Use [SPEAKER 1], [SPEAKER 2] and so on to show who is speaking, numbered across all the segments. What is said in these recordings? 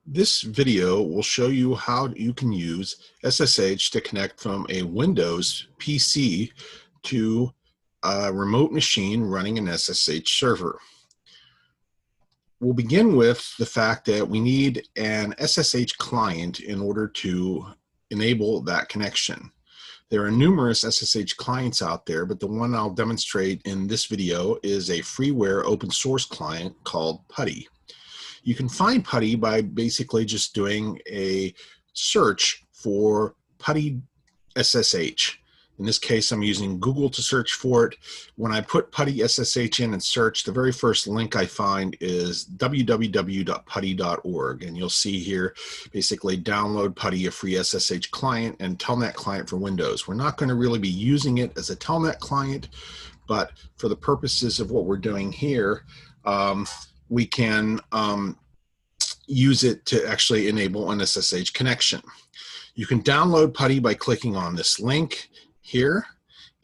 [SPEAKER 1] This video will show you how you can use SSH to connect from a Windows PC to a remote machine running an SSH server. We'll begin with the fact that we need an SSH client in order to enable that connection. There are numerous SSH clients out there, but the one I'll demonstrate in this video is a freeware open source client called Putty. You can find Putty by basically just doing a search for Putty SSH. In this case, I'm using Google to search for it. When I put Putty SSH in and search, the very first link I find is www.putty.org. And you'll see here, basically download Putty, a free SSH client and Telnet client for Windows. We're not going to really be using it as a Telnet client, but for the purposes of what we're doing here, we can use it to actually enable an SSH connection. You can download Putty by clicking on this link here,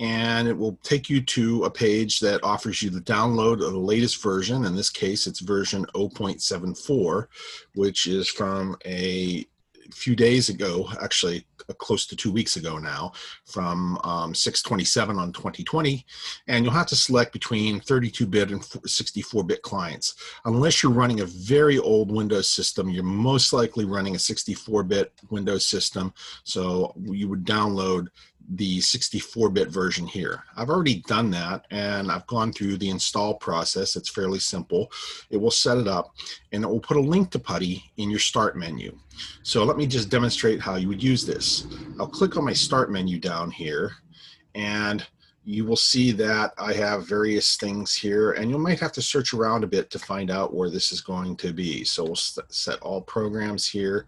[SPEAKER 1] and it will take you to a page that offers you the download of the latest version. In this case, it's version 0.74, which is from a few days ago, actually close to 2 weeks ago now, from 6/27 on 2020, and you'll have to select between 32-bit and 64-bit clients. Unless you're running a very old Windows system, you're most likely running a 64-bit Windows system, so you would download the 64-bit version here. I've already done that, and I've gone through the install process. It's fairly simple. It will set it up, and it will put a link to Putty in your start menu. So let me just demonstrate how you would use this. I'll click on my start menu down here, and you will see that I have various things here, and you might have to search around a bit to find out where this is going to be. So we'll set all programs here,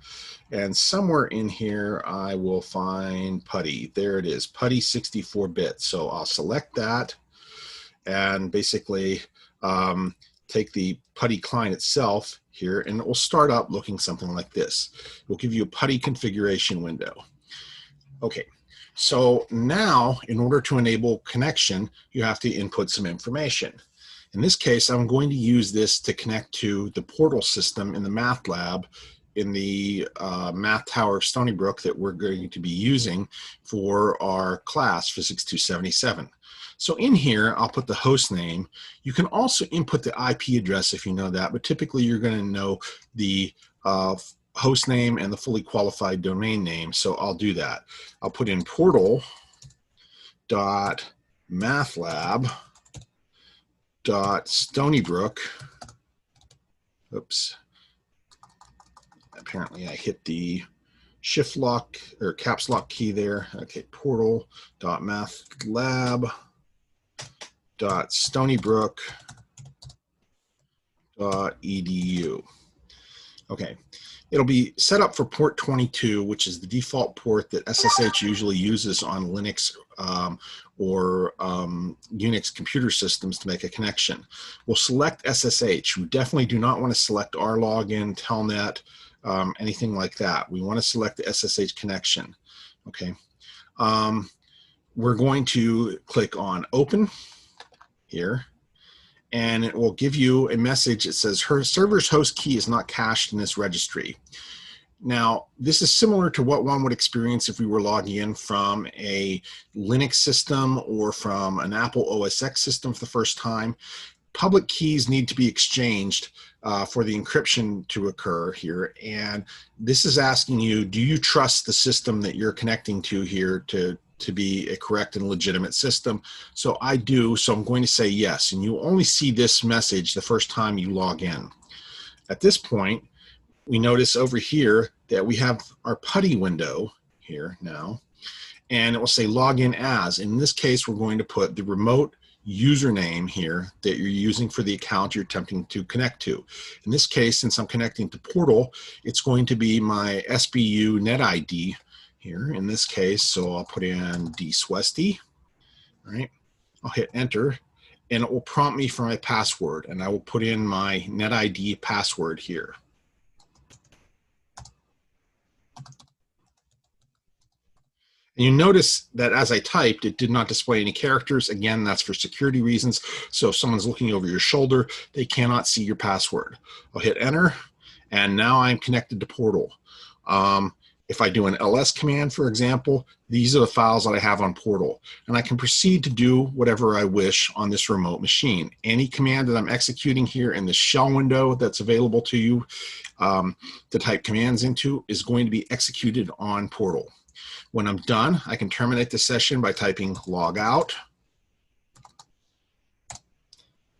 [SPEAKER 1] and somewhere in here I will find Putty. There it is, Putty 64-bit. So I'll select that and basically take the Putty client itself here, and it will start up looking something like this. It will give you a Putty configuration window. Okay. So now, in order to enable connection, you have to input some information. In this case, I'm going to use this to connect to the portal system in the math lab in the math tower of Stony Brook that we're going to be using for our class, Physics 277. So in here, I'll put the host name. You can also input the IP address if you know that, but typically you're going to know the host name and the fully qualified domain name, so I'll do that. I'll put in portal.mathlab.stonybrook. Oops. Apparently I hit the shift lock or caps lock key there. Okay, portal.mathlab.stonybrook.edu. Okay. It'll be set up for port 22, which is the default port that SSH usually uses on Linux or Unix computer systems to make a connection. We'll select SSH. We definitely do not want to select our login, Telnet, anything like that. We want to select the SSH connection. Okay. We're going to click on Open here, and it will give you a message that says her server's host key is not cached in this registry. Now, this is similar to what one would experience if we were logging in from a Linux system or from an Apple OS X system for the first time. Public keys need to be exchanged for the encryption to occur here. And this is asking you, do you trust the system that you're connecting to here to be a correct and legitimate system? So I do, so I'm going to say yes. And you only see this message the first time you log in. At this point, we notice over here that we have our Putty window here now, and it will say login as. In this case, we're going to put the remote username here that you're using for the account you're attempting to connect to. In this case, since I'm connecting to Portal, it's going to be my SBU net ID here in this case, so I'll put in dswesty, all right? I'll hit enter, and it will prompt me for my password, and I will put in my NetID password here. And you notice that as I typed, it did not display any characters. Again, that's for security reasons. So if someone's looking over your shoulder, they cannot see your password. I'll hit enter, And now I'm connected to Portal. If I do an ls command, for example, these are the files that I have on Portal. And I can proceed to do whatever I wish on this remote machine. Any command that I'm executing here in the shell window that's available to you to type commands into is going to be executed on Portal. When I'm done, I can terminate the session by typing log out,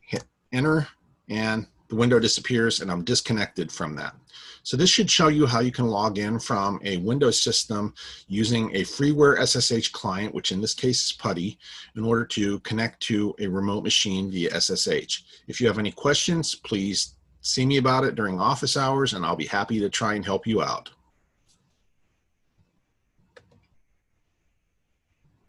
[SPEAKER 1] hit enter, and the window disappears and I'm disconnected from that. So this should show you how you can log in from a Windows system using a freeware SSH client, which in this case is Putty, in order to connect to a remote machine via SSH. If you have any questions, please see me about it during office hours and I'll be happy to try and help you out.